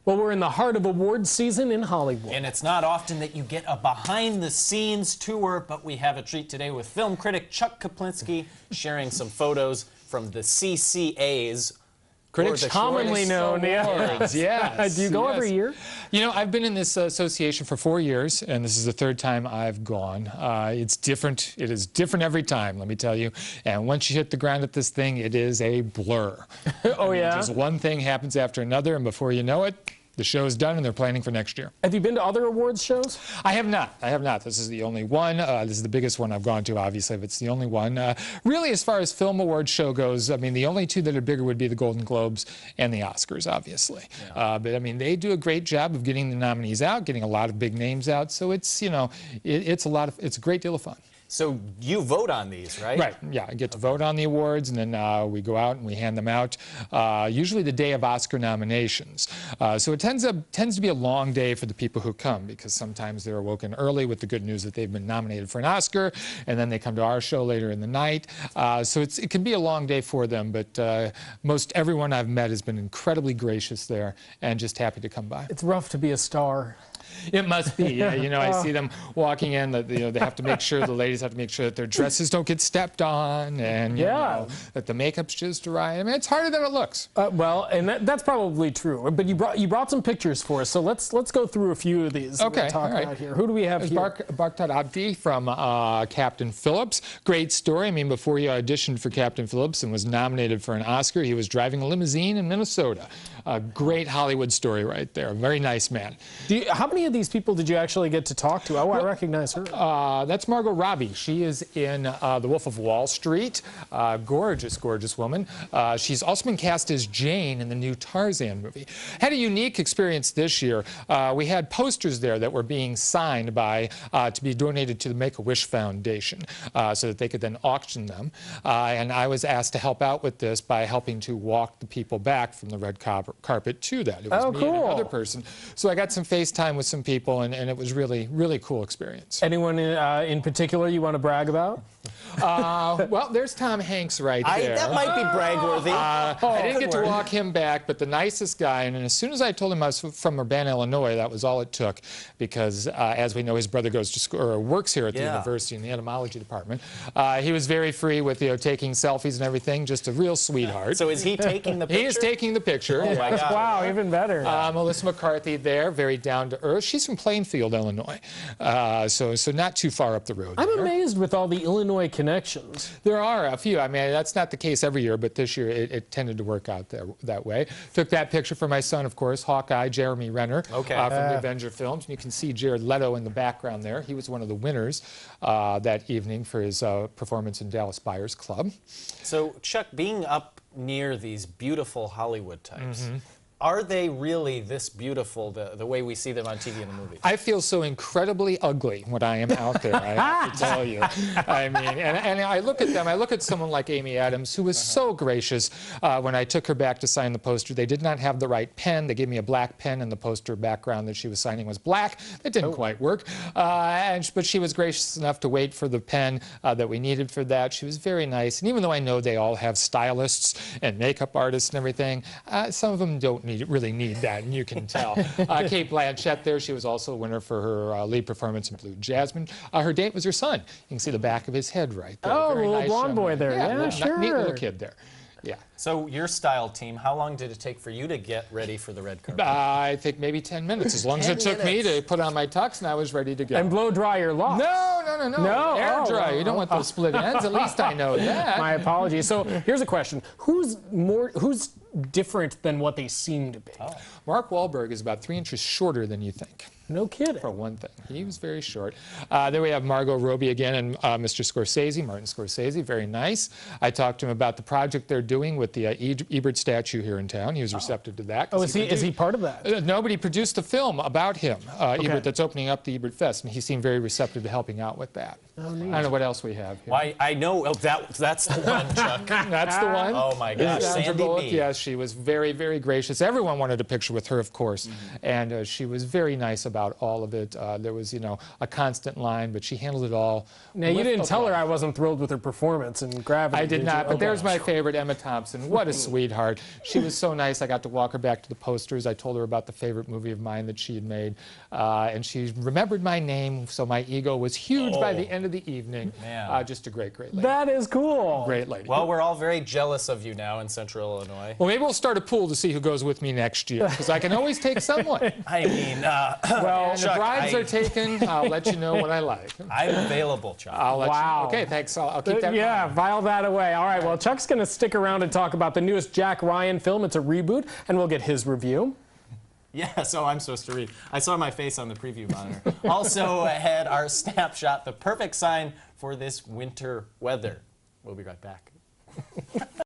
Well, we're in the heart of awards season in Hollywood. And it's not often that you get a behind-the-scenes tour, but we have a treat today with film critic Chuck Koplinski sharing some photos from the CCAs. Critics commonly known, Yes. Do you go every year? You know, I've been in this association for 4 years, and this is the third time I've gone. It's different. It is different every time, let me tell you. And once you hit the ground at this thing, it is a blur. Oh, yeah? Just one thing happens after another, and before you know it, the show's done, and they're planning for next year. Have you been to other awards shows? I have not. I have not. This is the only one. This is the biggest one I've gone to, obviously, but it's the only one. Really, as far as film awards show goes, I mean, the only two that are bigger would be the Golden Globes and the Oscars, obviously. Yeah. But, I mean, they do a great job of getting the nominees out, getting a lot of big names out. So it's, you know, it's a great deal of fun. So you vote on these, right? Right, yeah. I get to vote on the awards, and then we go out and we hand them out, usually the day of Oscar nominations. So it tends to be a long day for the people who come, because sometimes they're awoken early with the good news that they've been nominated for an Oscar, and then they come to our show later in the night. So it can be a long day for them, but most everyone I've met has been incredibly gracious there and just happy to come by. It's rough to be a star. It must be, yeah. You know, I see them walking in, you know, they have to make sure, the ladies have to make sure that their dresses don't get stepped on, and, you know, that the makeup's just right. I mean, it's harder than it looks. Well, and that's probably true. But you brought some pictures for us, so let's go through a few of these. Okay, talk about here. Who do we have here? Barkhad Abdi from Captain Phillips. Great story. I mean, before he auditioned for Captain Phillips and was nominated for an Oscar, he was driving a limousine in Minnesota. A great Hollywood story right there. A very nice man. How many of these people did you actually get to talk to? Oh, I recognize her. That's Margot Robbie. She is in The Wolf of Wall Street. Gorgeous, gorgeous woman. She's also been cast as Jane in the new Tarzan movie. Had a unique experience this year. We had posters there that were being signed to be donated to the Make-A-Wish Foundation so that they could then auction them. And I was asked to help out with this by helping to walk the people back from the red carpet to that. It was me and another person. So I got some FaceTime with some people, and it was really, really cool experience. Anyone in particular you want to brag about? Well, there's Tom Hanks right there. That might be bragworthy. I didn't get to walk him back, but the nicest guy. And as soon as I told him I was from Urbana, Illinois, that was all it took, because as we know, his brother goes to school or works here at the university in the entomology department. He was very free with, you know, taking selfies and everything. Just a real sweetheart. So is he taking the picture? He is taking the picture. Oh my God. Wow, even better. Melissa McCarthy there, very down to earth. She's from Plainfield, Illinois, so not too far up the road. I'm amazed with all the Illinois connections. There are a few. I mean, that's not the case every year, but this year it tended to work out that way. Took that picture for my son, of course, Hawkeye, Jeremy Renner, from the Avenger films. And you can see Jared Leto in the background there. He was one of the winners that evening for his performance in Dallas Buyers Club. So, Chuck, being up near these beautiful Hollywood types, are they really this beautiful, the way we see them on TV and the movies? I feel so incredibly ugly when I am out there, I have to tell you. I mean, and I look at them, I look at someone like Amy Adams, who was so gracious when I took her back to sign the poster. They did not have the right pen. They gave me a black pen, and the poster background that she was signing was black. That didn't quite work. But she was gracious enough to wait for the pen that we needed for that. She was very nice. And even though I know they all have stylists and makeup artists and everything, some of them don't really need that, and you can tell. Cate Blanchett there, she was also a winner for her lead performance in Blue Jasmine. Her date was her son. You can see the back of his head right there. Oh, a little blonde boy there. Yeah, sure. Neat little kid there. Yeah. So your style team, how long did it take for you to get ready for the red carpet? I think maybe 10 minutes, as long as it took me to put on my tux, and I was ready to go. And blow dry your locks. No. Air dry. You don't want those split ends. At least I know that. My apologies. So here's a question: who's different than what they seem to be? Mark Wahlberg is about 3 inches shorter than you think. No kidding. For one thing. He was very short. There we have Margot Robbie again, and Mr. Scorsese, Martin Scorsese, very nice. I talked to him about the project they're doing with the Ebert statue here in town. He was receptive to that. Oh, is he part of that? Nobody produced a film about him, Ebert, that's opening up the Ebert Fest, and he seemed very receptive to helping out with that. Oh, neat. I don't know what else we have here. Why, I know that's the one, Chuck. That's the one. Oh my gosh, Sandy B. Yes, she was very, very gracious. Everyone wanted a picture with her, of course, and she was very nice about about all of it. There was, you know, a constant line, but she handled it all. Now, you didn't tell her I wasn't thrilled with her performance in Gravity. I did not, you? but Okay. there's my favorite, Emma Thompson. What a sweetheart. She was so nice. I got to walk her back to the posters. I told her about the favorite movie of mine that she had made, and she remembered my name, so my ego was huge by the end of the evening. Man. Just a great lady. That is cool. Great lady. Well, we're all very jealous of you now in Central Illinois. Well, maybe we'll start a pool to see who goes with me next year, because I can always take someone. I mean, Well, Chuck, the brides are taken. I'll let you know what I like. I'm available, Chuck. I'll let Wow. you. Okay, thanks. I'll keep that in Yeah, mind. file that away. All right, well, Chuck's going to stick around and talk about the newest Jack Ryan film. It's a reboot, and we'll get his review. Yeah, so I'm supposed to read. I saw my face on the preview monitor. Also ahead, our snapshot, the perfect sign for this winter weather. We'll be right back.